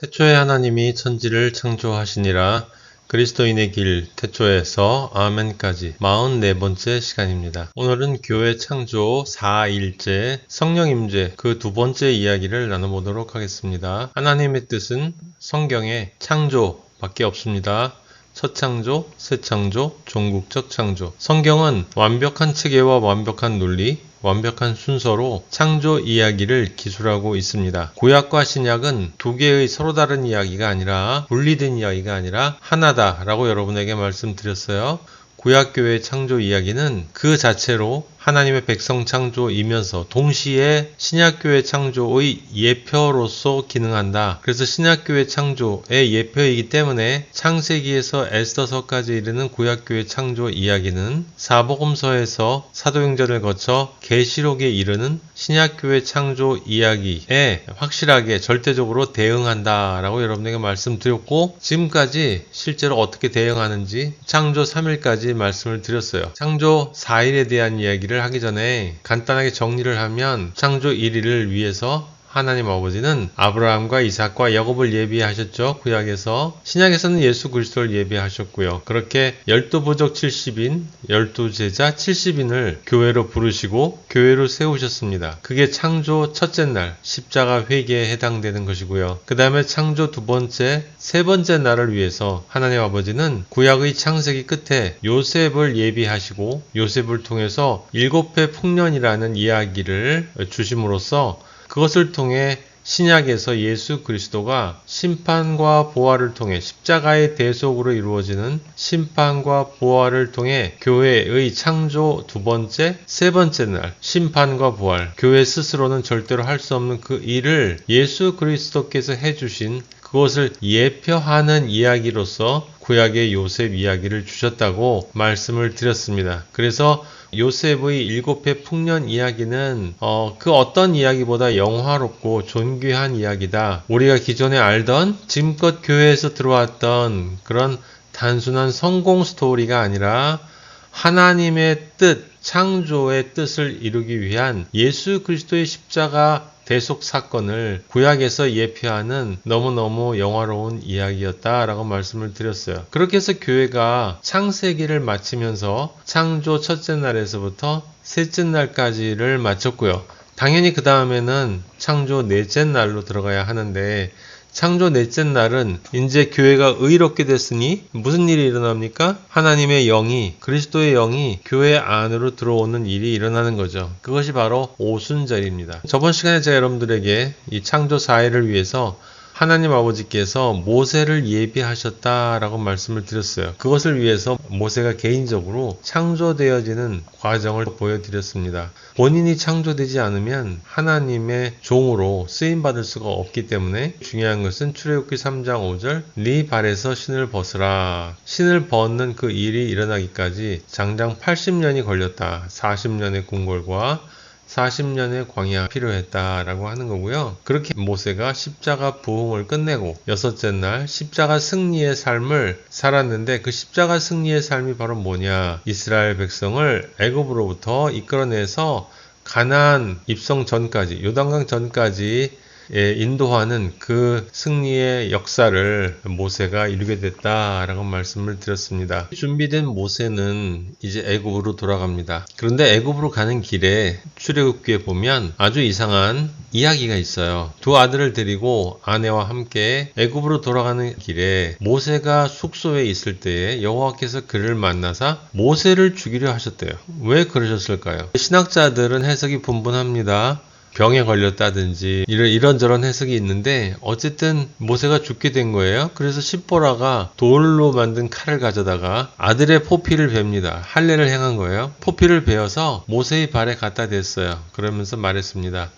태초에 하나님이 천지를 창조하시니라. 그리스도인의 길 태초에서 아멘까지 44번째 시간입니다. 오늘은 교회 창조 4일째 성령 임재 그 두 번째 이야기를 나눠보도록 하겠습니다. 하나님의 뜻은 성경에 창조밖에 없습니다. 첫 창조, 새 창조, 종국적 창조. 성경은 완벽한 체계와 완벽한 논리, 완벽한 순서로 창조 이야기를 기술하고 있습니다. 구약과 신약은 두 개의 서로 다른 이야기가 아니라 분리된 이야기가 아니라 하나다라고 여러분에게 말씀드렸어요. 구약교회의 창조 이야기는 그 자체로 하나님의 백성 창조이면서 동시에 신약교회 창조의 예표로서 기능한다. 그래서 신약교회 창조의 예표이기 때문에 창세기에서 에스더서까지 이르는 구약교회 창조 이야기는 사복음서에서 사도행전을 거쳐 계시록에 이르는 신약교회 창조 이야기에 확실하게 절대적으로 대응한다라고 여러분에게 말씀드렸고, 지금까지 실제로 어떻게 대응하는지 창조 3일까지 말씀을 드렸어요. 창조 4일에 대한 이야기를 하기 전에 간단하게 정리를 하면, 창조 1일을 위해서 하나님 아버지는 아브라함과 이삭과 야곱을 예비하셨죠. 구약에서. 신약에서는 예수 그리스도를 예비하셨고요. 그렇게 12부족 70인, 12제자 70인을 교회로 부르시고 교회로 세우셨습니다. 그게 창조 첫째 날 십자가 회개에 해당되는 것이고요. 그 다음에 창조 두 번째, 세 번째 날을 위해서 하나님 아버지는 구약의 창세기 끝에 요셉을 예비하시고 요셉을 통해서 7회 풍년이라는 이야기를 주심으로써 그것을 통해 신약에서 예수 그리스도가 심판과 부활을 통해 십자가의 대속으로 이루어지는 심판과 부활을 통해 교회의 창조 두 번째, 세 번째 날 심판과 부활, 교회 스스로는 절대로 할 수 없는 그 일을 예수 그리스도께서 해주신 그것을 예표하는 이야기로서 구약의 요셉 이야기를 주셨다고 말씀을 드렸습니다. 그래서 요셉의 7회 풍년 이야기는 그 어떤 이야기보다 영화롭고 존귀한 이야기다. 우리가 기존에 알던 지금껏 교회에서 들어왔던 그런 단순한 성공 스토리가 아니라 하나님의 뜻, 창조의 뜻을 이루기 위한 예수 그리스도의 십자가 대속 사건을 구약에서 예표하는 너무너무 영화로운 이야기였다라고 말씀을 드렸어요. 그렇게 해서 교회가 창세기를 마치면서 창조 첫째 날에서부터 셋째 날까지를 마쳤고요. 당연히 그 다음에는 창조 넷째 날로 들어가야 하는데, 창조 넷째 날은 이제 교회가 의롭게 됐으니 무슨 일이 일어납니까? 하나님의 영이, 그리스도의 영이 교회 안으로 들어오는 일이 일어나는 거죠. 그것이 바로 오순절입니다. 저번 시간에 제가 여러분들에게 이 창조 4일을 위해서 하나님 아버지께서 모세를 예비하셨다라고 말씀을 드렸어요. 그것을 위해서 모세가 개인적으로 창조되어지는 과정을 보여드렸습니다. 본인이 창조되지 않으면 하나님의 종으로 쓰임받을 수가 없기 때문에 중요한 것은 출애굽기 3장 5절 네 발에서 신을 벗으라. 신을 벗는 그 일이 일어나기까지 장장 80년이 걸렸다. 40년의 궁궐과 40년의 광야가 필요했다라고 하는 거고요. 그렇게 모세가 십자가 부흥을 끝내고 여섯째 날 십자가 승리의 삶을 살았는데, 그 십자가 승리의 삶이 바로 뭐냐? 이스라엘 백성을 애굽으로부터 이끌어내서 가나안 입성 전까지, 요단강 전까지 인도하는 그 승리의 역사를 모세가 이루게 됐다라고 말씀을 드렸습니다. 준비된 모세는 이제 애굽으로 돌아갑니다. 그런데 애굽으로 가는 길에 출애굽기에 보면 아주 이상한 이야기가 있어요. 두 아들을 데리고 아내와 함께 애굽으로 돌아가는 길에 모세가 숙소에 있을 때에 여호와께서 그를 만나사 모세를 죽이려 하셨대요. 왜 그러셨을까요? 신학자들은 해석이 분분합니다. 병에 걸렸다든지 이런저런 해석이 있는데, 어쨌든 모세가 죽게 된 거예요. 그래서 십보라가 돌로 만든 칼을 가져다가 아들의 포피를 베입니다. 할례를 행한 거예요. 포피를 베어서 모세의 발에 갖다 댔어요. 그러면서 말했습니다.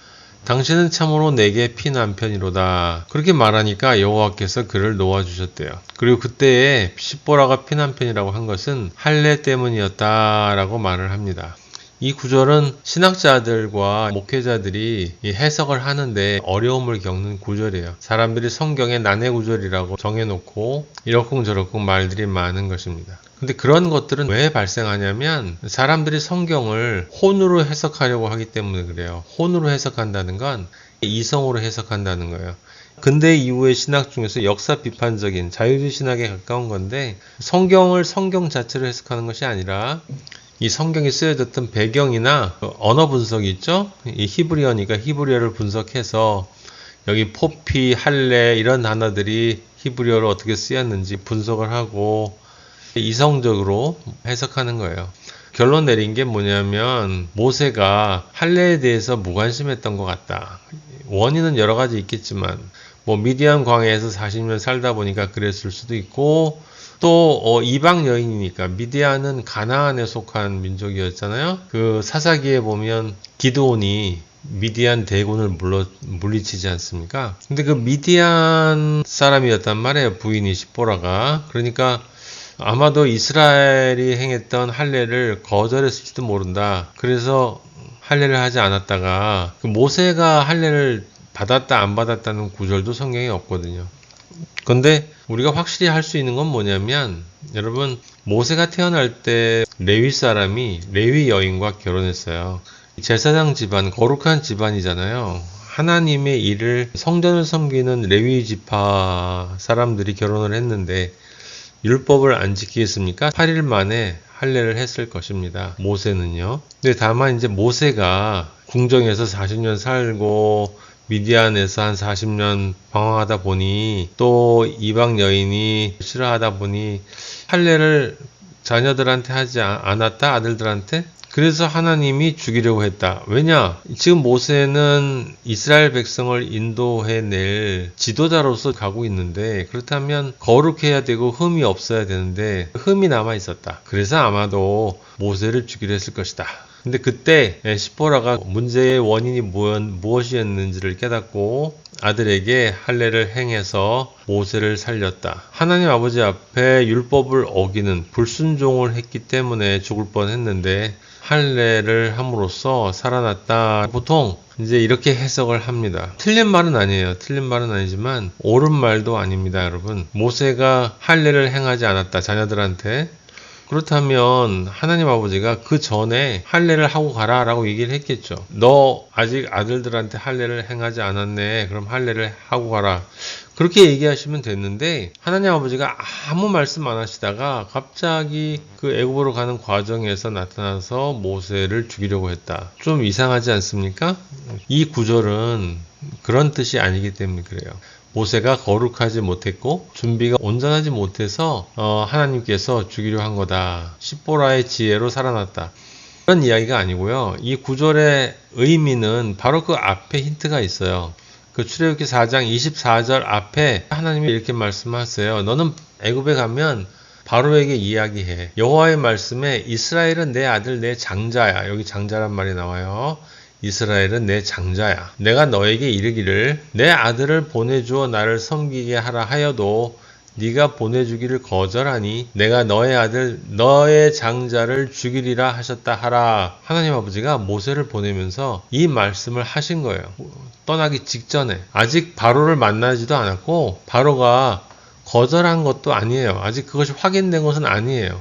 당신은 참으로 내게 피난편이로다. 그렇게 말하니까 여호와께서 그를 놓아주셨대요. 그리고 그때에 십보라가 피난편이라고 한 것은 할례 때문이었다라고 말을 합니다. 이 구절은 신학자들과 목회자들이 해석을 하는데 어려움을 겪는 구절이에요. 사람들이 성경에 난해 구절이라고 정해놓고 이러쿵저러쿵 말들이 많은 것입니다. 근데 그런 것들은 왜 발생하냐면, 사람들이 성경을 혼으로 해석하려고 하기 때문에 그래요. 혼으로 해석한다는 건 이성으로 해석한다는 거예요. 근대 이후의 신학 중에서 역사 비판적인 자유주의 신학에 가까운 건데, 성경을 성경 자체로 해석하는 것이 아니라 이 성경이 쓰여졌던 배경이나 언어 분석이 있죠. 이 히브리어니까 히브리어를 분석해서 여기 포피, 할례 이런 단어들이 히브리어로 어떻게 쓰였는지 분석을 하고 이성적으로 해석하는 거예요. 결론 내린 게 뭐냐면 모세가 할례에 대해서 무관심했던 것 같다. 원인은 여러 가지 있겠지만 미디안 광야에서 40년 살다 보니까 그랬을 수도 있고, 또 이방 여인이니까, 미디안은 가나안에 속한 민족이었잖아요. 그 사사기에 보면 기드온이 미디안 대군을 물리치지 않습니까? 근데 그 미디안 사람이었단 말이에요, 부인이 시보라가. 그러니까 아마도 이스라엘이 행했던 할례를 거절했을지도 모른다. 그래서 할례를 하지 않았다가 그 모세가 할례를 받았다 안 받았다는 구절도 성경에 없거든요. 근데 우리가 확실히 할 수 있는 건 뭐냐면, 여러분, 모세가 태어날 때 레위 사람이 레위 여인과 결혼했어요. 제사장 집안, 거룩한 집안이잖아요. 하나님의 일을, 성전을 섬기는 레위 지파 사람들이 결혼을 했는데 율법을 안 지키겠습니까? 8일 만에 할례를 했을 것입니다. 모세는요. 근데 다만 이제 모세가 궁정에서 40년 살고 미디안에서 한 40년 방황하다 보니, 또 이방 여인이 싫어하다 보니 할례를 자녀들한테 하지 않았다, 아들들한테. 그래서 하나님이 죽이려고 했다. 왜냐? 지금 모세는 이스라엘 백성을 인도해낼 지도자로서 가고 있는데, 그렇다면 거룩해야 되고 흠이 없어야 되는데 흠이 남아 있었다. 그래서 아마도 모세를 죽이려 했을 것이다. 근데 그때 시보라가 문제의 원인이 무엇이었는지를 깨닫고 아들에게 할례를 행해서 모세를 살렸다. 하나님 아버지 앞에 율법을 어기는 불순종을 했기 때문에 죽을 뻔했는데 할례를 함으로써 살아났다. 보통 이제 이렇게 해석을 합니다. 틀린 말은 아니에요. 틀린 말은 아니지만 옳은 말도 아닙니다, 여러분. 모세가 할례를 행하지 않았다, 자녀들한테. 그렇다면 하나님 아버지가 그 전에 할례를 하고 가라 라고 얘기를 했겠죠. 너 아직 아들들한테 할례를 행하지 않았네. 그럼 할례를 하고 가라. 그렇게 얘기하시면 됐는데, 하나님 아버지가 아무 말씀 안 하시다가 갑자기 그 애굽으로 가는 과정에서 나타나서 모세를 죽이려고 했다. 좀 이상하지 않습니까? 이 구절은 그런 뜻이 아니기 때문에 그래요. 모세가 거룩하지 못했고 준비가 온전하지 못해서 하나님께서 죽이려 한 거다. 시보라의 지혜로 살아났다. 그런 이야기가 아니고요. 이 구절의 의미는 바로 그 앞에 힌트가 있어요. 그 출애굽기 4장 24절 앞에 하나님이 이렇게 말씀하세요. 너는 애굽에 가면 바로에게 이야기해. 여호와의 말씀에 이스라엘은 내 아들 내 장자야. 여기 장자란 말이 나와요. 이스라엘은 내 장자야. 내가 너에게 이르기를 내 아들을 보내주어 나를 섬기게 하라 하여도 네가 보내주기를 거절하니 내가 너의 아들 너의 장자를 죽이리라 하셨다 하라. 하나님 아버지가 모세를 보내면서 이 말씀을 하신 거예요. 떠나기 직전에. 아직 바로를 만나지도 않았고 바로가 거절한 것도 아니에요. 아직 그것이 확인된 것은 아니에요.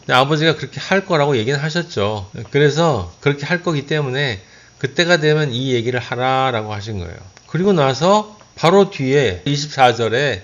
근데 아버지가 그렇게 할 거라고 얘기는 하셨죠. 그래서 그렇게 할 거기 때문에 그때가 되면 이 얘기를 하라라고 하신 거예요. 그리고 나서 바로 뒤에 24절에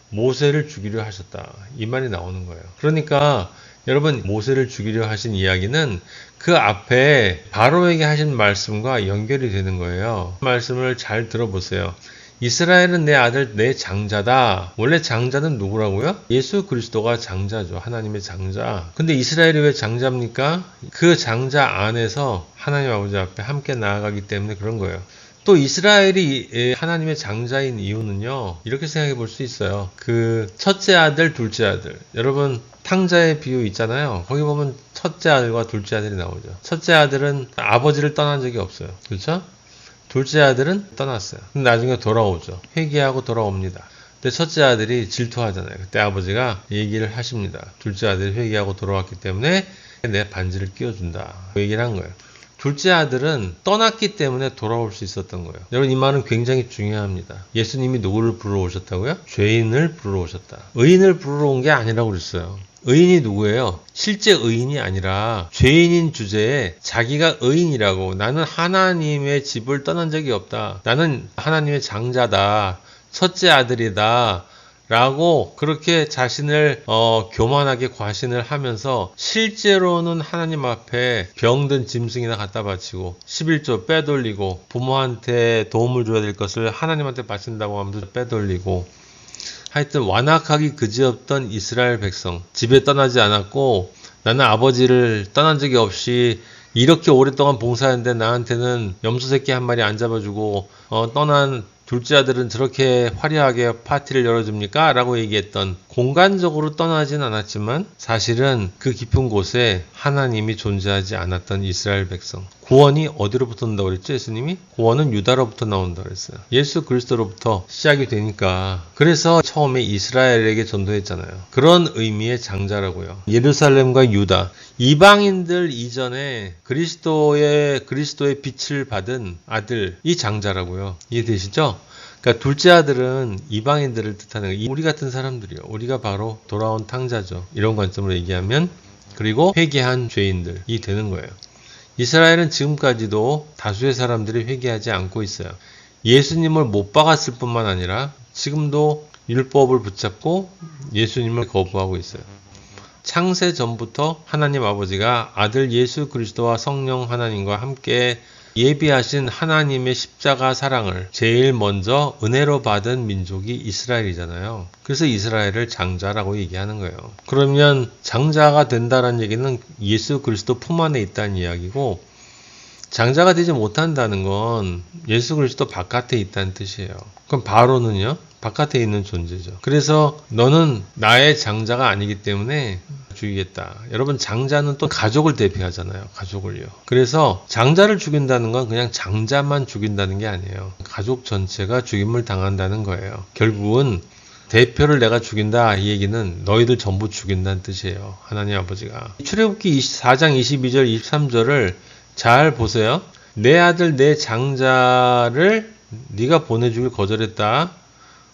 모세를 죽이려 하셨다. 이 말이 나오는 거예요. 그러니까 여러분, 모세를 죽이려 하신 이야기는 그 앞에 바로에게 하신 말씀과 연결이 되는 거예요. 말씀을 잘 들어보세요. 이스라엘은 내 아들 내 장자다. 원래 장자는 누구라고요? 예수 그리스도가 장자죠. 하나님의 장자. 근데 이스라엘이 왜 장자입니까? 그 장자 안에서 하나님 아버지 앞에 함께 나아가기 때문에 그런 거예요. 또 이스라엘이 하나님의 장자인 이유는요, 이렇게 생각해 볼 수 있어요. 그 첫째 아들, 둘째 아들. 여러분, 탕자의 비유 있잖아요. 거기 보면 첫째 아들과 둘째 아들이 나오죠. 첫째 아들은 아버지를 떠난 적이 없어요. 그렇죠? 둘째 아들은 떠났어요. 근데 나중에 돌아오죠. 회개하고 돌아옵니다. 근데 첫째 아들이 질투하잖아요. 그때 아버지가 얘기를 하십니다. 둘째 아들이 회개하고 돌아왔기 때문에 내 반지를 끼워준다. 그 얘기를 한 거예요. 둘째 아들은 떠났기 때문에 돌아올 수 있었던 거예요. 여러분, 이 말은 굉장히 중요합니다. 예수님이 누구를 부르러 오셨다고요? 죄인을 부르러 오셨다. 의인을 부르러 온 게 아니라고 그랬어요. 의인이 누구예요? 실제 의인이 아니라 죄인인 주제에 자기가 의인이라고, 나는 하나님의 집을 떠난 적이 없다. 나는 하나님의 장자다. 첫째 아들이다 라고 그렇게 자신을 교만하게 과신을 하면서 실제로는 하나님 앞에 병든 짐승이나 갖다 바치고 11조 빼돌리고 부모한테 도움을 줘야 될 것을 하나님한테 바친다고 하면서 빼돌리고 하여튼 완악하기 그지없던 이스라엘 백성 집에 떠나지 않았고 나는 아버지를 떠난 적이 없이 이렇게 오랫동안 봉사했는데 나한테는 염소 새끼 한 마리 안 잡아주고 떠난 둘째 아들은 저렇게 화려하게 파티를 열어줍니까? 라고 얘기했던 공간적으로 떠나진 않았지만 사실은 그 깊은 곳에 하나님이 존재하지 않았던 이스라엘 백성. 구원이 어디로부터 나온다고 그랬죠? 예수님이? 구원은 유다로부터 나온다고 그랬어요. 예수 그리스도로부터 시작이 되니까. 그래서 처음에 이스라엘에게 전도했잖아요. 그런 의미의 장자라고요. 예루살렘과 유다. 이방인들 이전에 그리스도의 빛을 받은 아들, 이 장자라고요. 이해되시죠? 그러니까 둘째 아들은 이방인들을 뜻하는 거예요. 우리 같은 사람들이요. 우리가 바로 돌아온 탕자죠. 이런 관점으로 얘기하면. 그리고 회개한 죄인들이 되는 거예요. 이스라엘은 지금까지도 다수의 사람들이 회개하지 않고 있어요. 예수님을 못 박았을 뿐만 아니라 지금도 율법을 붙잡고 예수님을 거부하고 있어요. 창세 전부터 하나님 아버지가 아들 예수 그리스도와 성령 하나님과 함께 예비하신 하나님의 십자가 사랑을 제일 먼저 은혜로 받은 민족이 이스라엘이잖아요. 그래서 이스라엘을 장자라고 얘기하는 거예요. 그러면 장자가 된다는 얘기는 예수 그리스도 품 안에 있다는 이야기고, 장자가 되지 못한다는 건 예수 그리스도 바깥에 있다는 뜻이에요. 그럼 바로는요? 바깥에 있는 존재죠. 그래서 너는 나의 장자가 아니기 때문에 죽이겠다. 여러분, 장자는 또 가족을 대표하잖아요. 가족을요. 그래서 장자를 죽인다는 건 그냥 장자만 죽인다는 게 아니에요. 가족 전체가 죽임을 당한다는 거예요. 결국은 대표를 내가 죽인다, 이 얘기는 너희들 전부 죽인다는 뜻이에요. 하나님 아버지가. 출애굽기 4장 22절 23절을 잘 보세요. 내 아들 내 장자를 네가 보내주길 거절했다.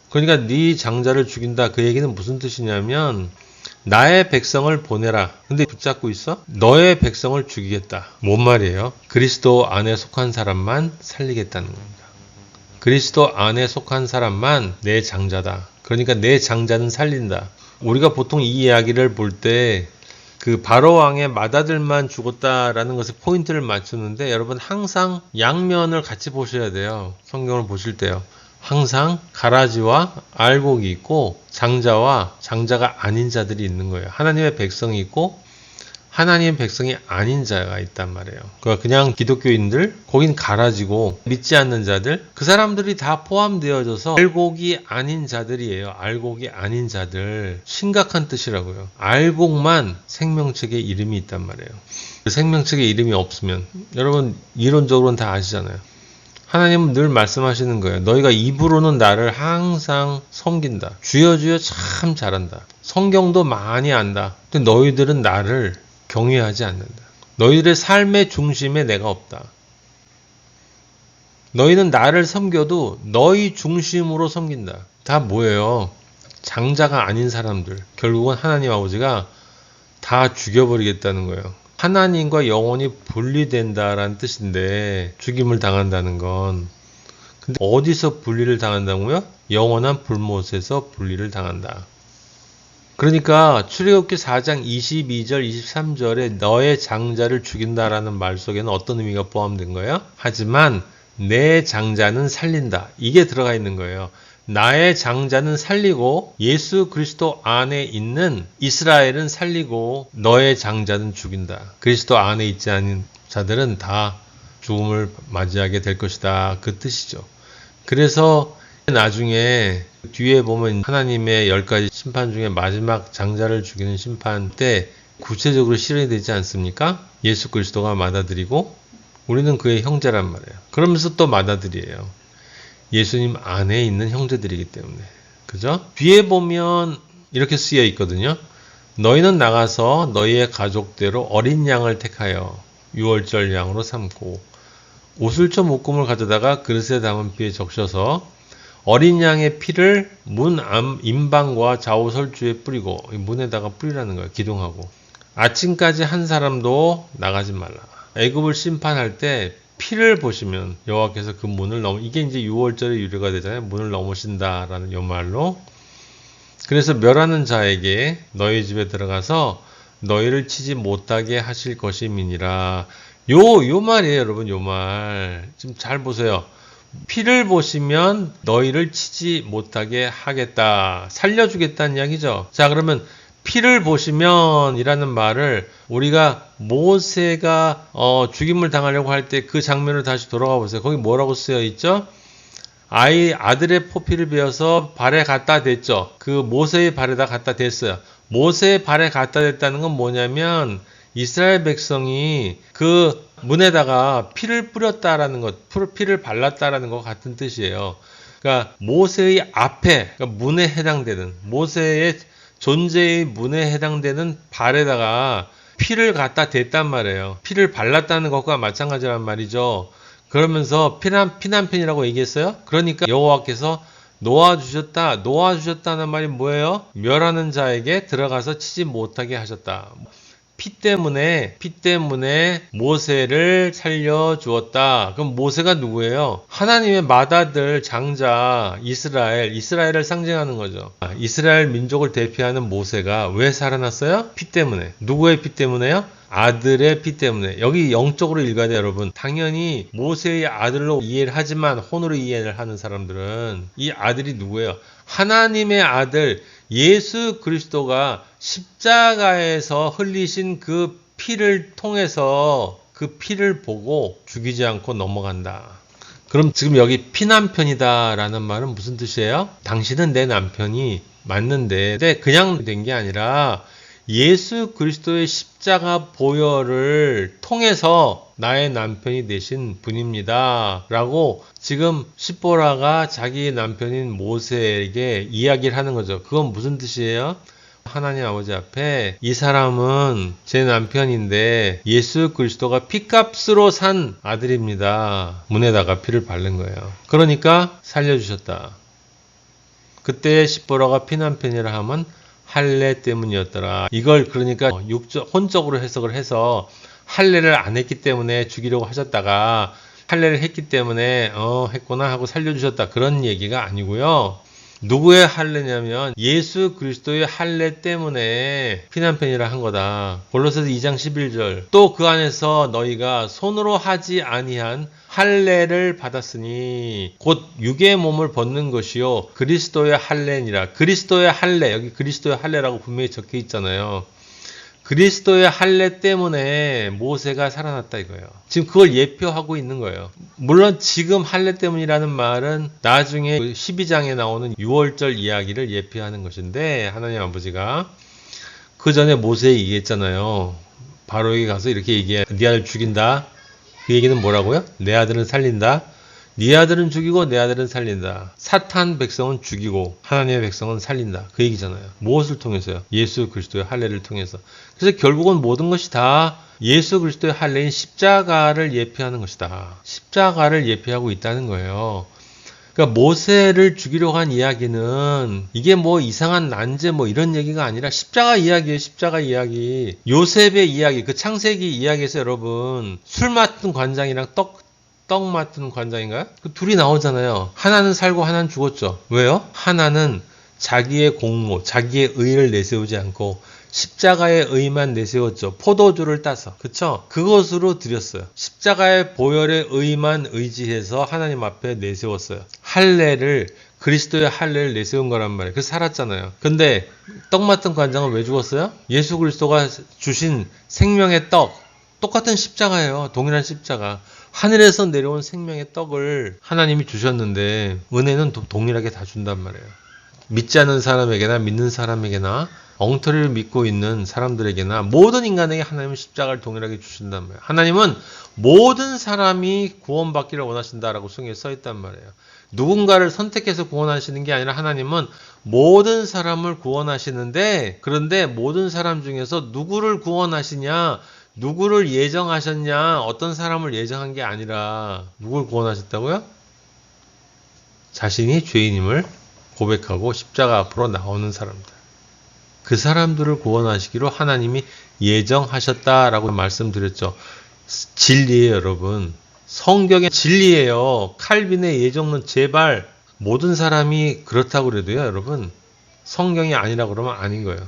그러니까 네 장자를 죽인다. 그 얘기는 무슨 뜻이냐면 나의 백성을 보내라. 근데 붙잡고 있어? 너의 백성을 죽이겠다. 뭔 말이에요? 그리스도 안에 속한 사람만 살리겠다는 겁니다. 그리스도 안에 속한 사람만 내 장자다. 그러니까 내 장자는 살린다. 우리가 보통 이 이야기를 볼 때 그 바로 왕의 맏아들만 죽었다라는 것에 포인트를 맞추는데, 여러분 항상 양면을 같이 보셔야 돼요. 성경을 보실 때요. 항상 가라지와 알곡이 있고 장자와 장자가 아닌 자들이 있는 거예요. 하나님의 백성이 있고 하나님의 백성이 아닌 자가 있단 말이에요. 그러니까 그냥 기독교인들, 거긴 가라지고 믿지 않는 자들, 그 사람들이 다 포함되어져서 알곡이 아닌 자들이에요. 알곡이 아닌 자들. 심각한 뜻이라고요. 알곡만 생명책에 이름이 있단 말이에요. 그 생명책에 이름이 없으면, 여러분 이론적으로는 다 아시잖아요. 하나님은 늘 말씀하시는 거예요. 너희가 입으로는 나를 항상 섬긴다. 주여 주여 참 잘한다. 성경도 많이 안다. 근데 너희들은 나를 경외하지 않는다. 너희들의 삶의 중심에 내가 없다. 너희는 나를 섬겨도 너희 중심으로 섬긴다. 다 뭐예요? 장자가 아닌 사람들. 결국은 하나님 아버지가 다 죽여버리겠다는 거예요. 하나님과 영혼이 분리된다라는 뜻인데, 죽임을 당한다는 건. 근데 어디서 분리를 당한다고요? 영원한 불못에서 분리를 당한다. 그러니까 출애굽기 4장 22절 23절에 너의 장자를 죽인다라는 말 속에는 어떤 의미가 포함된 거예요? 하지만 내 장자는 살린다. 이게 들어가 있는 거예요. 나의 장자는 살리고 예수 그리스도 안에 있는 이스라엘은 살리고 너의 장자는 죽인다. 그리스도 안에 있지 않은 자들은 다 죽음을 맞이하게 될 것이다. 그 뜻이죠. 그래서 나중에 뒤에 보면 하나님의 10가지 심판 중에 마지막 장자를 죽이는 심판 때 구체적으로 실현이 되지 않습니까? 예수 그리스도가 맏아들이고 우리는 그의 형제란 말이에요. 그러면서 또 맏아들이에요. 예수님 안에 있는 형제들이기 때문에. 그죠? 뒤에 보면 이렇게 쓰여 있거든요. 너희는 나가서 너희의 가족대로 어린 양을 택하여 유월절 양으로 삼고 옷을 좀 묶음을 가져다가 그릇에 담은 피에 적셔서 어린 양의 피를 문 임방과 좌우설주에 뿌리고, 문에다가 뿌리라는 거예요. 기둥하고. 아침까지 한 사람도 나가지 말라. 애굽을 심판할 때 피를 보시면 여호와께서 그 문을 이게 이제 6월절의 유래가 되잖아요. 문을 넘으신다라는 요 말로. 그래서 멸하는 자에게 너희 집에 들어가서 너희를 치지 못하게 하실 것임이니라. 요 말이에요, 여러분. 요 말. 좀 잘 보세요. 피를 보시면 너희를 치지 못하게 하겠다. 살려주겠다는 이야기죠. 자, 그러면 피를 보시면 이라는 말을 우리가 모세가 죽임을 당하려고 할 때 그 장면을 다시 돌아가 보세요. 거기 뭐라고 쓰여 있죠? 아들의 포피를 베어서 발에 갖다 댔죠. 그 모세의 발에다 갖다 댔어요. 모세의 발에 갖다 댔다는 건 뭐냐면 이스라엘 백성이 그 문에다가 피를 뿌렸다라는 것, 피를 발랐다라는 것 같은 뜻이에요. 그러니까 모세의 앞에, 그러니까 문에 해당되는, 모세의 존재의 문에 해당되는 발에다가 피를 갖다 댔단 말이에요. 피를 발랐다는 것과 마찬가지란 말이죠. 그러면서 피난편이라고 얘기했어요. 그러니까 여호와께서 놓아주셨다는 말이 뭐예요? 멸하는 자에게 들어가서 치지 못하게 하셨다. 피 때문에 모세를 살려주었다. 그럼 모세가 누구예요? 하나님의 맏아들 장자 이스라엘을 상징하는 거죠. 이스라엘 민족을 대표하는 모세가 왜 살아났어요? 피 때문에. 누구의 피 때문에요? 아들의 피 때문에. 여기 영적으로 읽어야 돼요, 여러분. 당연히 모세의 아들로 이해를 하지만 혼으로 이해를 하는 사람들은 이 아들이 누구예요? 하나님의 아들 예수 그리스도가 십자가에서 흘리신 그 피를 통해서 그 피를 보고 죽이지 않고 넘어간다. 그럼 지금 여기 피난편이다라는 말은 무슨 뜻이에요? 당신은 내 남편이 맞는데 그냥 된 게 아니라 예수 그리스도의 십자가 보혈을 통해서 나의 남편이 되신 분입니다. 라고 지금 십보라가 자기 남편인 모세에게 이야기를 하는 거죠. 그건 무슨 뜻이에요? 하나님 아버지 앞에 이 사람은 제 남편인데 예수 그리스도가 피값으로 산 아들입니다. 문에다가 피를 바른 거예요. 그러니까 살려주셨다. 그때 십보라가 피난편이라 하면 할례 때문이었더라. 이걸 그러니까 혼적으로 해석을 해서 할례를 안 했기 때문에 죽이려고 하셨다가 할례를 했기 때문에 했구나 하고 살려주셨다. 그런 얘기가 아니고요. 누구의 할례냐면 예수 그리스도의 할례 때문에 피난편이라 한 거다. 골로새서 2장 11절. 또 그 안에서 너희가 손으로 하지 아니한 할례를 받았으니 곧 육의 몸을 벗는 것이요 그리스도의 할례니라. 그리스도의 할례, 여기 그리스도의 할례라고 분명히 적혀 있잖아요. 그리스도의 할례 때문에 모세가 살아났다 이거예요. 지금 그걸 예표하고 있는 거예요. 물론 지금 할례 때문이라는 말은 나중에 12장에 나오는 6월절 이야기를 예표하는 것인데 하나님 아버지가 그 전에 모세에 얘기했잖아요. 바로에게 가서 이렇게 얘기해. 네 아들 죽인다. 그 얘기는 뭐라고요? 내 아들은 살린다. 네 아들은 죽이고 내 아들은 살린다. 사탄 백성은 죽이고 하나님의 백성은 살린다. 그 얘기잖아요. 무엇을 통해서요? 예수 그리스도의 할례를 통해서. 그래서 결국은 모든 것이 다 예수 그리스도의 할례인 십자가를 예표하는 것이다. 십자가를 예표하고 있다는 거예요. 그러니까 모세를 죽이려고 한 이야기는 이게 뭐 이상한 난제 뭐 이런 얘기가 아니라 십자가 이야기예요. 십자가 이야기. 요셉의 이야기. 그 창세기 이야기에서 여러분 술 맡은 관장이랑 떡 맡은 관장인가요? 그 둘이 나오잖아요. 하나는 살고 하나는 죽었죠. 왜요? 하나는 자기의 공로, 자기의 의를 내세우지 않고 십자가의 의만 내세웠죠. 포도주를 따서. 그쵸? 그것으로 드렸어요. 십자가의 보혈의 의만 의지해서 하나님 앞에 내세웠어요. 할례를, 그리스도의 할례를 내세운 거란 말이에요. 그래서 살았잖아요. 근데 떡 맡은 관장은 왜 죽었어요? 예수 그리스도가 주신 생명의 떡, 똑같은 십자가예요. 동일한 십자가. 하늘에서 내려온 생명의 떡을 하나님이 주셨는데 은혜는 동일하게 다 준단 말이에요. 믿지 않는 사람에게나 믿는 사람에게나 엉터리를 믿고 있는 사람들에게나 모든 인간에게 하나님은 십자가를 동일하게 주신단 말이에요. 하나님은 모든 사람이 구원받기를 원하신다라고 성경에 써있단 말이에요. 누군가를 선택해서 구원하시는 게 아니라 하나님은 모든 사람을 구원하시는데 그런데 모든 사람 중에서 누구를 구원하시냐 누구를 예정하셨냐 어떤 사람을 예정한 게 아니라 누굴 구원하셨다고요? 자신이 죄인임을 고백하고 십자가 앞으로 나오는 사람들. 그 사람들을 구원하시기로 하나님이 예정하셨다라고 말씀드렸죠. 진리예요, 여러분. 성경의 진리예요. 칼빈의 예정론 제발 모든 사람이 그렇다고 그래도요, 여러분. 성경이 아니라고 그러면 아닌 거예요.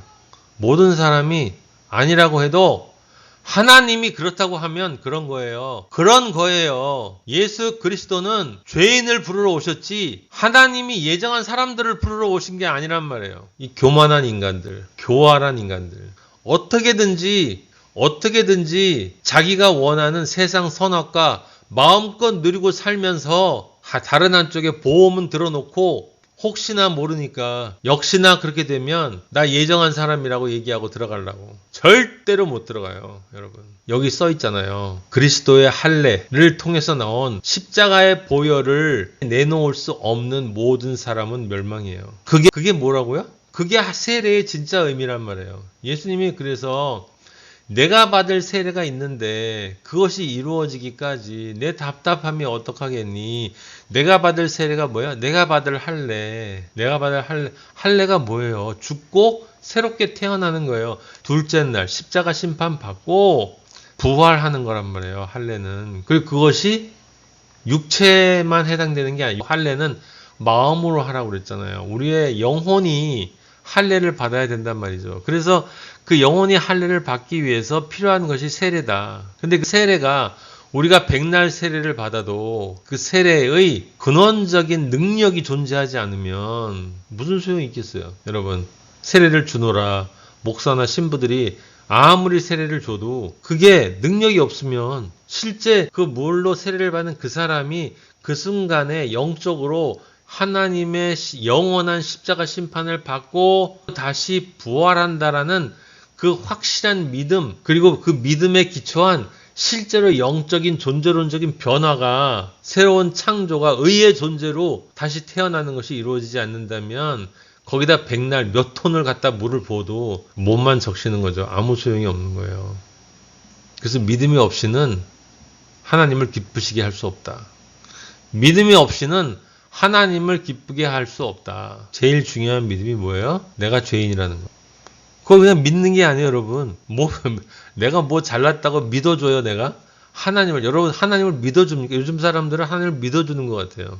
모든 사람이 아니라고 해도 하나님이 그렇다고 하면 그런 거예요. 그런 거예요. 예수 그리스도는 죄인을 부르러 오셨지 하나님이 예정한 사람들을 부르러 오신 게 아니란 말이에요. 이 교만한 인간들, 교활한 인간들. 어떻게든지 자기가 원하는 세상 선악과 마음껏 누리고 살면서 다른 한쪽에 보험은 들어놓고 혹시나 모르니까 역시나 그렇게 되면 나 예정한 사람이라고 얘기하고 들어가려고. 절대로 못 들어가요, 여러분. 여기 써 있잖아요. 그리스도의 할례를 통해서 나온 십자가의 보혈을 내놓을 수 없는 모든 사람은 멸망이에요. 그게 뭐라고요? 그게 세례의 진짜 의미란 말이에요. 예수님이 그래서 내가 받을 세례가 있는데 그것이 이루어지기까지 내 답답함이 어떡하겠니? 내가 받을 세례가 뭐야? 내가 받을 할례. 할례가 뭐예요? 죽고 새롭게 태어나는 거예요. 둘째 날 십자가 심판 받고 부활하는 거란 말이에요. 할례는. 그리고 그것이 육체만 해당되는 게 아니고 할례는 마음으로 하라고 그랬잖아요. 우리의 영혼이 할례를 받아야 된단 말이죠. 그래서 그 영혼이 할례를 받기 위해서 필요한 것이 세례다. 근데 그 세례가 우리가 백날 세례를 받아도 그 세례의 근원적인 능력이 존재하지 않으면 무슨 소용이 있겠어요? 여러분, 세례를 주노라 목사나 신부들이 아무리 세례를 줘도 그게 능력이 없으면 실제 그 물로 세례를 받는 그 사람이 그 순간에 영적으로 하나님의 영원한 십자가 심판을 받고 다시 부활한다라는 그 확실한 믿음, 그리고 그 믿음에 기초한 실제로 영적인 존재론적인 변화가 새로운 창조가 의의 존재로 다시 태어나는 것이 이루어지지 않는다면 거기다 백날 몇 톤을 갖다 물을 부어도 몸만 적시는 거죠. 아무 소용이 없는 거예요. 그래서 믿음이 없이는 하나님을 기쁘시게 할 수 없다. 믿음이 없이는 하나님을 기쁘게 할 수 없다. 제일 중요한 믿음이 뭐예요? 내가 죄인이라는 거. 그걸 그냥 믿는 게 아니에요, 여러분. 내가 뭐 잘났다고 믿어줘요, 내가? 여러분, 하나님을 믿어줍니까? 요즘 사람들은 하나님을 믿어주는 것 같아요.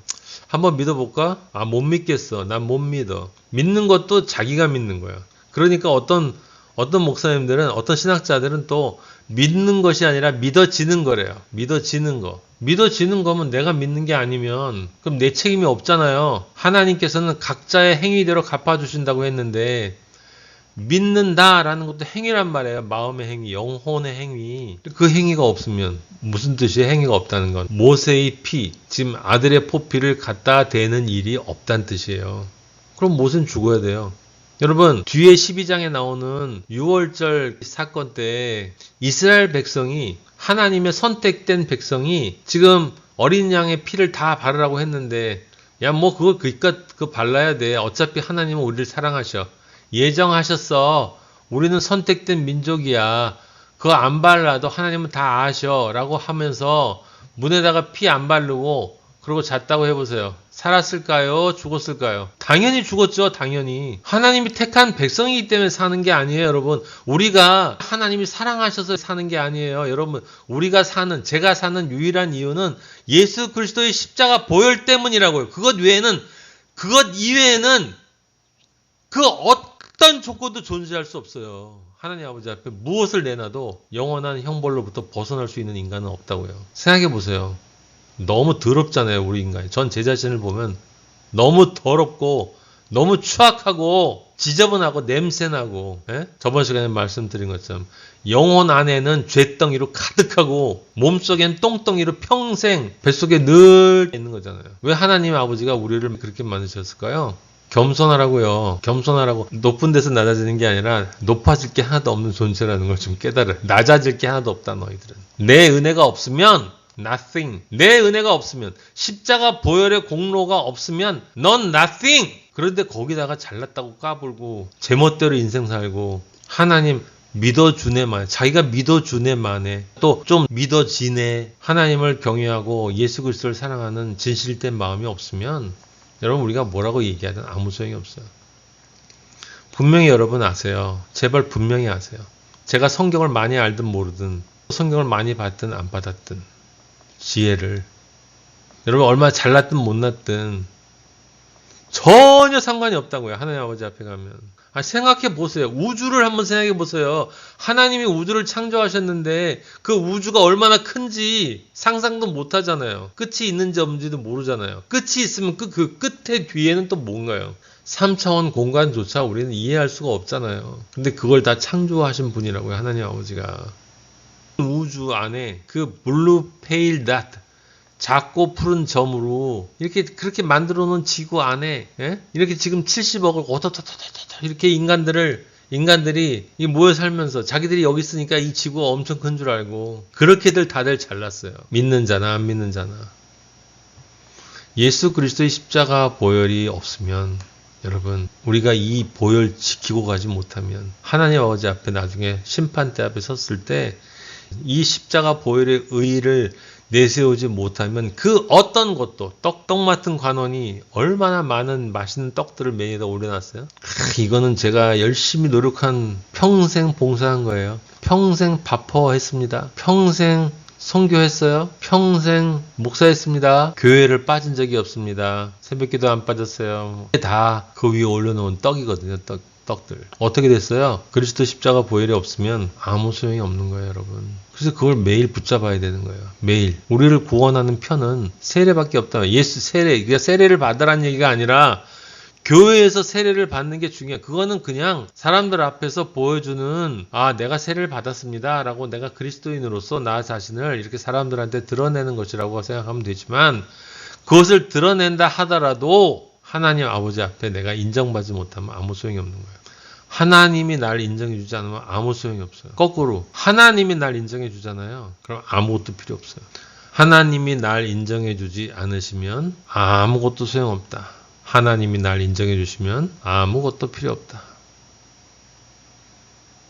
한번 믿어볼까? 못 믿겠어. 난 못 믿어. 믿는 것도 자기가 믿는 거야. 그러니까 어떤 목사님들은, 어떤 신학자들은 또 믿는 것이 아니라 믿어지는 거래요. 믿어지는 거. 믿어지는 거면 내가 믿는 게 아니면 그럼 내 책임이 없잖아요. 하나님께서는 각자의 행위대로 갚아주신다고 했는데 믿는다라는 것도 행위란 말이에요. 마음의 행위, 영혼의 행위. 그 행위가 없으면 무슨 뜻이에요? 행위가 없다는 건 모세의 피, 지금 아들의 포피를 갖다 대는 일이 없다는 뜻이에요. 그럼 모세는 죽어야 돼요. 여러분, 뒤에 12장에 나오는 6월절 사건 때 이스라엘 백성이, 하나님의 선택된 백성이 지금 어린 양의 피를 다 바르라고 했는데, 야, 뭐 그거 발라야 돼. 어차피 하나님은 우리를 사랑하셔. 예정하셨어. 우리는 선택된 민족이야. 그거 안 발라도 하나님은 다 아셔. 라고 하면서 문에다가 피 안 바르고 그러고 잤다고 해보세요. 살았을까요? 죽었을까요? 당연히 죽었죠. 당연히. 하나님이 택한 백성이기 때문에 사는 게 아니에요, 여러분. 우리가 하나님이 사랑하셔서 사는 게 아니에요. 여러분, 제가 사는 유일한 이유는 예수 그리스도의 십자가 보혈 때문이라고요. 그것 이외에는 그 어떤 조건도 존재할 수 없어요. 하나님 아버지 앞에 무엇을 내놔도 영원한 형벌로부터 벗어날 수 있는 인간은 없다고요. 생각해 보세요. 너무 더럽잖아요, 우리 인간이. 전 제 자신을 보면 너무 더럽고 너무 추악하고 지저분하고 냄새나고, 예? 저번 시간에 말씀드린 것처럼 영혼 안에는 죄덩이로 가득하고 몸속엔 똥덩이로 평생 뱃속에 늘 있는 거잖아요. 왜 하나님 아버지가 우리를 그렇게 만드셨을까요? 겸손하라고요. 겸손하라고. 높은 데서 낮아지는 게 아니라 높아질 게 하나도 없는 존재라는 걸 좀 깨달아. 낮아질 게 하나도 없다, 너희들은. 내 은혜가 없으면 nothing. 내 은혜가 없으면, 십자가 보혈의 공로가 없으면 넌 nothing. 그런데 거기다가 잘났다고 까불고 제멋대로 인생 살고 하나님 믿어주네 만에, 자기가 믿어주네 만에, 또 좀 믿어지네, 하나님을 경외하고 예수 그리스도를 사랑하는 진실된 마음이 없으면 여러분, 우리가 뭐라고 얘기하든 아무 소용이 없어요. 분명히 여러분 아세요. 제발 분명히 아세요. 제가 성경을 많이 알든 모르든, 성경을 많이 받든 안 받았든, 지혜를. 여러분 얼마나 잘났든 못났든 전혀 상관이 없다고요. 하나님 아버지 앞에 가면. 생각해 보세요. 우주를 한번 생각해 보세요. 하나님이 우주를 창조하셨는데 그 우주가 얼마나 큰지 상상도 못 하잖아요. 끝이 있는지 없는지도 모르잖아요. 끝이 있으면 그 끝의 뒤에는 또 뭔가요? 3차원 공간조차 우리는 이해할 수가 없잖아요. 근데 그걸 다 창조하신 분이라고요. 하나님 아버지가. 우주 안에 그 블루 페일 닷, 작고 푸른 점으로 이렇게 그렇게 만들어 놓은 지구 안에 이렇게 지금 70억을 이렇게 인간들이 모여 살면서 자기들이 여기 있으니까 이 지구가 엄청 큰 줄 알고 그렇게들 다들 잘났어요. 믿는 자나 안 믿는 자나. 예수 그리스도의 십자가 보혈이 없으면 여러분 우리가 이 보혈 지키고 가지 못하면 하나님 아버지 앞에 나중에 심판대 앞에 섰을 때 이 십자가 보혈의 의의를 내세우지 못하면 그 어떤 것도 떡 맡은 관원이 얼마나 많은 맛있는 떡들을 메뉴에다 올려놨어요. 이거는 제가 열심히 노력한 평생 봉사한 거예요. 평생 바퍼했습니다. 평생 선교했어요. 평생 목사했습니다. 교회를 빠진 적이 없습니다. 새벽기도 안 빠졌어요. 다 그 위에 올려놓은 떡이거든요. 떡들. 어떻게 됐어요? 그리스도 십자가 보혈이 없으면 아무 소용이 없는 거예요, 여러분. 그래서 그걸 매일 붙잡아야 되는 거예요. 매일. 우리를 구원하는 편은 세례밖에 없다. 예수 세례. 그러니까 세례를 받으라는 얘기가 아니라 교회에서 세례를 받는 게 중요해요. 그거는 그냥 사람들 앞에서 보여주는 내가 세례를 받았습니다. 라고 내가 그리스도인으로서 나 자신을 이렇게 사람들한테 드러내는 것이라고 생각하면 되지만 그것을 드러낸다 하더라도 하나님 아버지 앞에 내가 인정받지 못하면 아무 소용이 없는 거예요. 하나님이 날 인정해 주지 않으면 아무 소용이 없어요. 거꾸로 하나님이 날 인정해 주잖아요. 그럼 아무것도 필요 없어요. 하나님이 날 인정해 주지 않으시면 아무것도 소용없다. 하나님이 날 인정해 주시면 아무것도 필요 없다.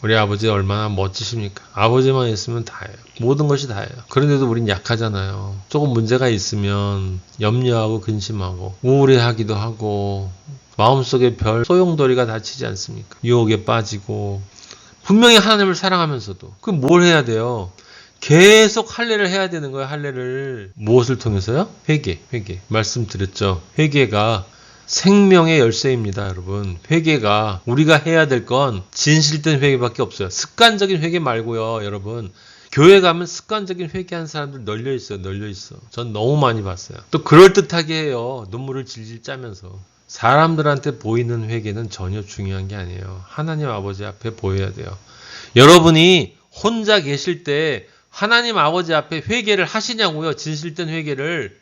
우리 아버지 얼마나 멋지십니까? 아버지만 있으면 다예요. 모든 것이 다예요. 그런데도 우린 약하잖아요. 조금 문제가 있으면 염려하고 근심하고 우울해하기도 하고 마음속에 별 소용돌이가 닫히지 않습니까? 유혹에 빠지고 분명히 하나님을 사랑하면서도 그럼 뭘 해야 돼요? 계속 할례를 해야 되는 거예요. 할례를 무엇을 통해서요? 회개. 말씀드렸죠. 회개가 생명의 열쇠입니다, 여러분. 회개가 우리가 해야 될 건 진실된 회개밖에 없어요. 습관적인 회개 말고요, 여러분. 교회 가면 습관적인 회개하는 사람들 널려 있어요. 전 너무 많이 봤어요. 또 그럴듯하게 해요. 눈물을 질질 짜면서. 사람들한테 보이는 회개는 전혀 중요한 게 아니에요. 하나님 아버지 앞에 보여야 돼요. 여러분이 혼자 계실 때 하나님 아버지 앞에 회개를 하시냐고요. 진실된 회개를.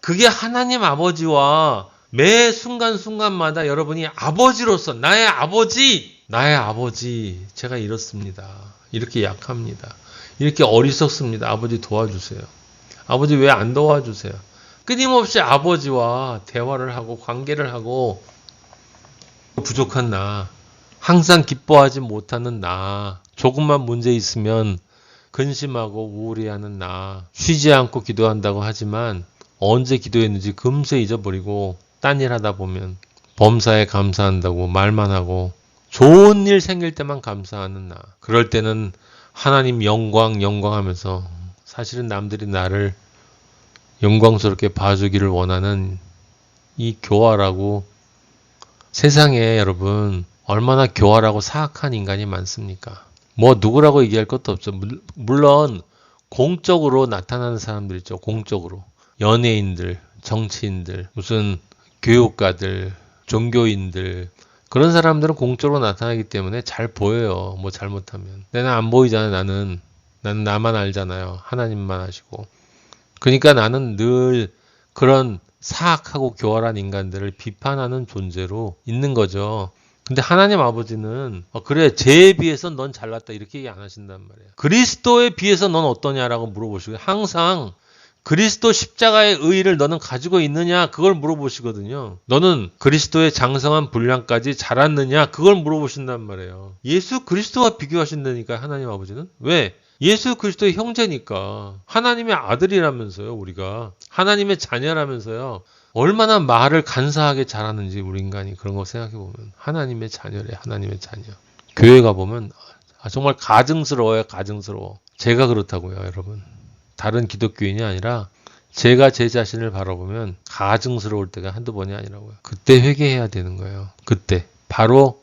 그게 하나님 아버지와 매 순간순간마다 여러분이 아버지로서 나의 아버지 제가 이렇습니다. 이렇게 약합니다. 이렇게 어리석습니다. 아버지 도와주세요. 아버지 왜 안 도와주세요? 끊임없이 아버지와 대화를 하고 관계를 하고 부족한 나, 항상 기뻐하지 못하는 나, 조금만 문제 있으면 근심하고 우울해하는 나, 쉬지 않고 기도한다고 하지만 언제 기도했는지 금세 잊어버리고 딴 일 하다 보면 범사에 감사한다고 말만 하고 좋은 일 생길 때만 감사하는 나. 그럴 때는 하나님 영광 하면서 사실은 남들이 나를 영광스럽게 봐주기를 원하는 이 교활하고 세상에 여러분 얼마나 교활하고 사악한 인간이 많습니까? 뭐 누구라고 얘기할 것도 없죠. 물론 공적으로 나타나는 사람들 있죠. 공적으로. 연예인들, 정치인들, 무슨 교육가들, 종교인들 그런 사람들은 공적으로 나타나기 때문에 잘 보여요. 뭐 잘못하면. 근데 안 보이잖아요. 나는 나만 알잖아요. 하나님만 아시고. 그러니까 나는 늘 그런 사악하고 교활한 인간들을 비판하는 존재로 있는 거죠. 근데 하나님 아버지는 그래 쟤에 비해서 넌 잘났다 이렇게 얘기 안 하신단 말이에요. 그리스도에 비해서 넌 어떠냐라고 물어보시고 항상 그리스도 십자가의 의의를 너는 가지고 있느냐 그걸 물어보시거든요. 너는 그리스도의 장성한 분량까지 자랐느냐 그걸 물어보신단 말이에요. 예수 그리스도와 비교하신다니까 하나님 아버지는. 왜? 예수 그리스도의 형제니까. 하나님의 아들이라면서요. 우리가 하나님의 자녀라면서요. 얼마나 말을 간사하게 잘하는지 우리 인간이 그런 거 생각해보면 하나님의 자녀래. 하나님의 자녀. 교회 가보면 정말 가증스러워요. 가증스러워. 제가 그렇다고요 여러분. 다른 기독교인이 아니라 제가 제 자신을 바라보면 가증스러울 때가 한두 번이 아니라고요. 그때 회개해야 되는 거예요. 그때 바로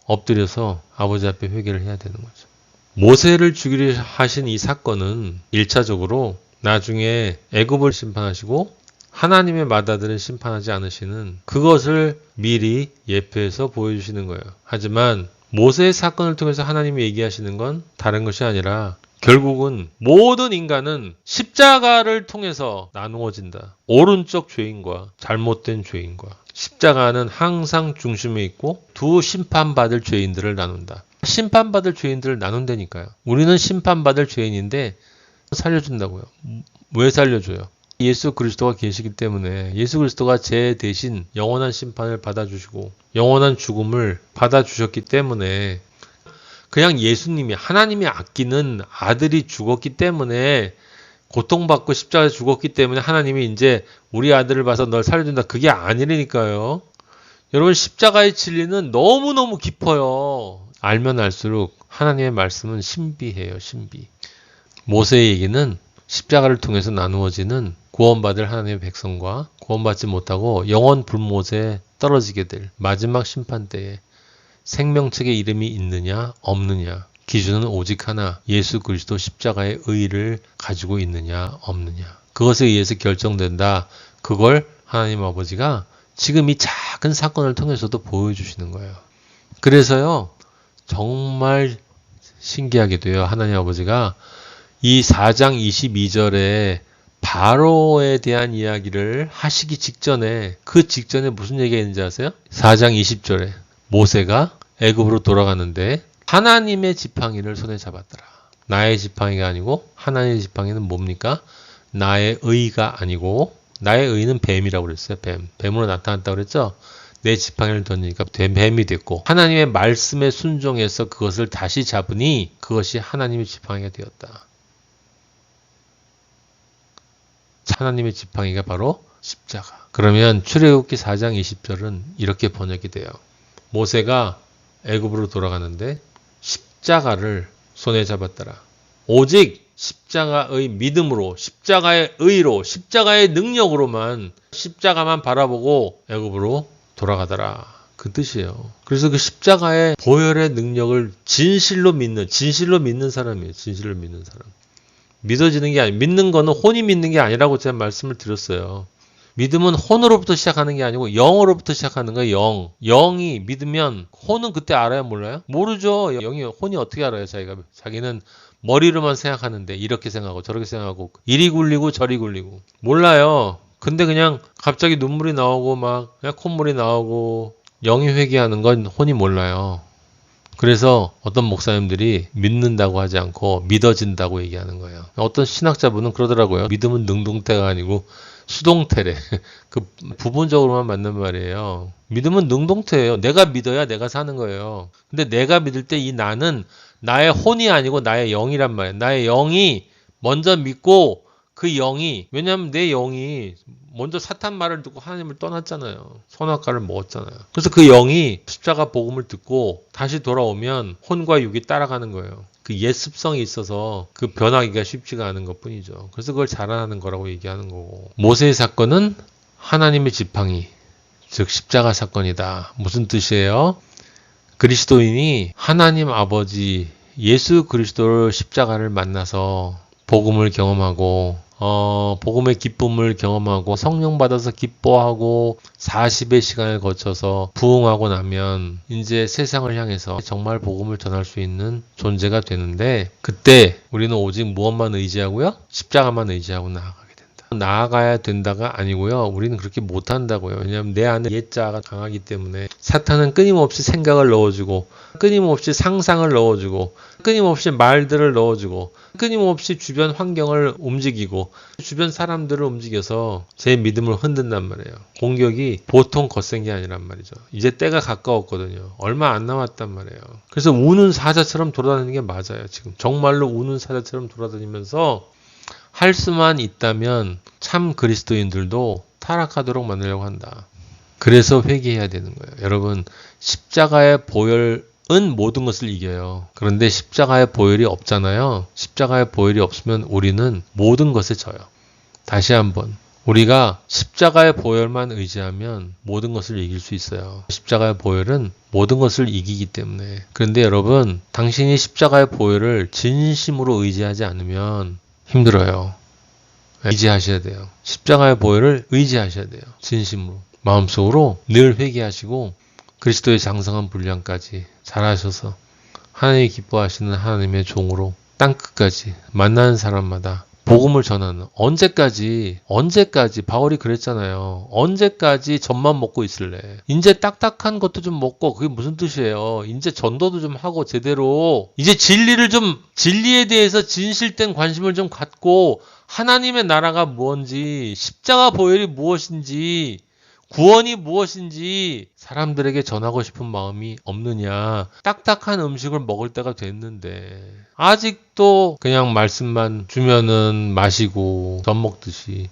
엎드려서 아버지 앞에 회개를 해야 되는 거죠. 모세를 죽이려 하신 이 사건은 1차적으로 나중에 애굽을 심판하시고 하나님의 맏아들을 심판하지 않으시는 그것을 미리 예표해서 보여주시는 거예요. 하지만 모세의 사건을 통해서 하나님이 얘기하시는 건 다른 것이 아니라 결국은 모든 인간은 십자가를 통해서 나누어진다. 오른쪽 죄인과 잘못된 죄인과 십자가는 항상 중심에 있고 두 심판받을 죄인들을 나눈다. 심판받을 죄인들을 나눈다니까요. 우리는 심판받을 죄인인데 살려준다고요. 왜 살려줘요? 예수 그리스도가 계시기 때문에 예수 그리스도가 제 대신 영원한 심판을 받아주시고 영원한 죽음을 받아주셨기 때문에 그냥 예수님이 하나님이 아끼는 아들이 죽었기 때문에 고통받고 십자가에 죽었기 때문에 하나님이 이제 우리 아들을 봐서 널 살려준다. 그게 아니라니까요. 여러분 십자가의 진리는 너무너무 깊어요. 알면 알수록 하나님의 말씀은 신비해요. 신비. 모세의 얘기는 십자가를 통해서 나누어지는 구원받을 하나님의 백성과 구원받지 못하고 영원 불못에 떨어지게 될 마지막 심판 때에 생명책의 이름이 있느냐 없느냐 기준은 오직 하나 예수 그리스도 십자가의 의의를 가지고 있느냐 없느냐 그것에 의해서 결정된다. 그걸 하나님 아버지가 지금 이 작은 사건을 통해서도 보여주시는 거예요. 그래서요 정말 신기하게도요 하나님 아버지가 이 4장 22절에 바로에 대한 이야기를 하시기 직전에 그 직전에 무슨 얘기가 있는지 아세요? 4장 20절에 모세가 애굽으로 돌아가는데 하나님의 지팡이를 손에 잡았더라. 나의 지팡이가 아니고 하나님의 지팡이는 뭡니까? 나의 의가 아니고 나의 의는 뱀이라고 그랬어요. 뱀으로 나타났다고 그랬죠? 내 지팡이를 던지니까 뱀이 됐고 하나님의 말씀에 순종해서 그것을 다시 잡으니 그것이 하나님의 지팡이가 되었다. 하나님의 지팡이가 바로 십자가. 그러면 출애굽기 4장 20절은 이렇게 번역이 돼요. 모세가 애굽으로 돌아가는데 십자가를 손에 잡았더라. 오직 십자가의 믿음으로, 십자가의 의로, 십자가의 능력으로만 십자가만 바라보고 애굽으로 돌아가더라. 그 뜻이에요. 그래서 그 십자가의 보혈의 능력을 진실로 믿는 사람이에요. 진실로 믿는 사람. 믿어지는 게 아니에요. 믿는 거는 혼이 믿는 게 아니라고 제가 말씀을 드렸어요. 믿음은 혼으로부터 시작하는 게 아니고 영으로부터 시작하는 거예요. 영이 믿으면 혼은 그때 알아요? 몰라요? 모르죠. 혼이 어떻게 알아요? 자기는 머리로만 생각하는데 이렇게 생각하고 저렇게 생각하고 이리 굴리고 저리 굴리고 몰라요. 근데 그냥 갑자기 눈물이 나오고 막 그냥 콧물이 나오고 영이 회개하는 건 혼이 몰라요. 그래서 어떤 목사님들이 믿는다고 하지 않고 믿어진다고 얘기하는 거예요. 어떤 신학자분은 그러더라고요. 믿음은 능동태가 아니고 수동태래. 그 부분적으로만 맞는 말이에요. 믿음은 능동태예요. 내가 믿어야 내가 사는 거예요. 근데 내가 믿을 때 이 나는 나의 혼이 아니고 나의 영이란 말이에요. 나의 영이 먼저 믿고 그 영이 왜냐하면 내 영이 먼저 사탄 말을 듣고 하나님을 떠났잖아요. 선악과를 먹었잖아요. 그래서 그 영이 십자가 복음을 듣고 다시 돌아오면 혼과 육이 따라가는 거예요. 그 옛 습성이 있어서 그 변하기가 쉽지가 않은 것뿐이죠. 그래서 그걸 자라나는 거라고 얘기하는 거고 모세의 사건은 하나님의 지팡이 즉 십자가 사건이다. 무슨 뜻이에요? 그리스도인이 하나님 아버지 예수 그리스도를 십자가를 만나서 복음을 경험하고 복음의 기쁨을 경험하고 성령 받아서 기뻐하고 40의 시간을 거쳐서 부흥하고 나면 이제 세상을 향해서 정말 복음을 전할 수 있는 존재가 되는데 그때 우리는 오직 무엇만 의지하고요? 십자가만 의지하고 나아가게 된다. 나아가야 된다가 아니고요. 우리는 그렇게 못한다고요. 왜냐하면 내 안에 옛자가 강하기 때문에 사탄은 끊임없이 생각을 넣어주고 끊임없이 상상을 넣어주고 끊임없이 말들을 넣어주고 끊임없이 주변 환경을 움직이고 주변 사람들을 움직여서 제 믿음을 흔든단 말이에요. 공격이 보통 거센 게 아니란 말이죠. 이제 때가 가까웠거든요. 얼마 안 남았단 말이에요. 그래서 우는 사자처럼 돌아다니는 게 맞아요. 지금 정말로 우는 사자처럼 돌아다니면서 할 수만 있다면 참 그리스도인들도 타락하도록 만들려고 한다. 그래서 회개해야 되는 거예요. 여러분 십자가의 보혈 모든 것을 이겨요. 그런데 십자가의 보혈이 없잖아요. 십자가의 보혈이 없으면 우리는 모든 것에 져요. 다시 한번. 우리가 십자가의 보혈만 의지하면 모든 것을 이길 수 있어요. 십자가의 보혈은 모든 것을 이기기 때문에. 그런데 여러분, 당신이 십자가의 보혈을 진심으로 의지하지 않으면 힘들어요. 의지하셔야 돼요. 십자가의 보혈을 의지하셔야 돼요. 진심으로. 마음속으로 늘 회개하시고 그리스도의 장성한 분량까지 잘하셔서 하나님이 기뻐하시는 하나님의 종으로 땅끝까지 만나는 사람마다 복음을 전하는 언제까지 바울이 그랬잖아요. 언제까지 젖만 먹고 있을래? 이제 딱딱한 것도 좀 먹고 그게 무슨 뜻이에요? 이제 전도도 좀 하고 제대로 이제 진리에 대해서 진실된 관심을 좀 갖고 하나님의 나라가 뭔지 십자가 보혈이 무엇인지 구원이 무엇인지 사람들에게 전하고 싶은 마음이 없느냐. 딱딱한 음식을 먹을 때가 됐는데 아직도 그냥 말씀만 주면은 마시고 젖 먹듯이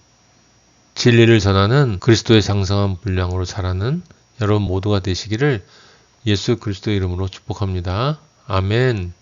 진리를 전하는 그리스도의 장성한 분량으로 자라는 여러분 모두가 되시기를 예수 그리스도의 이름으로 축복합니다. 아멘.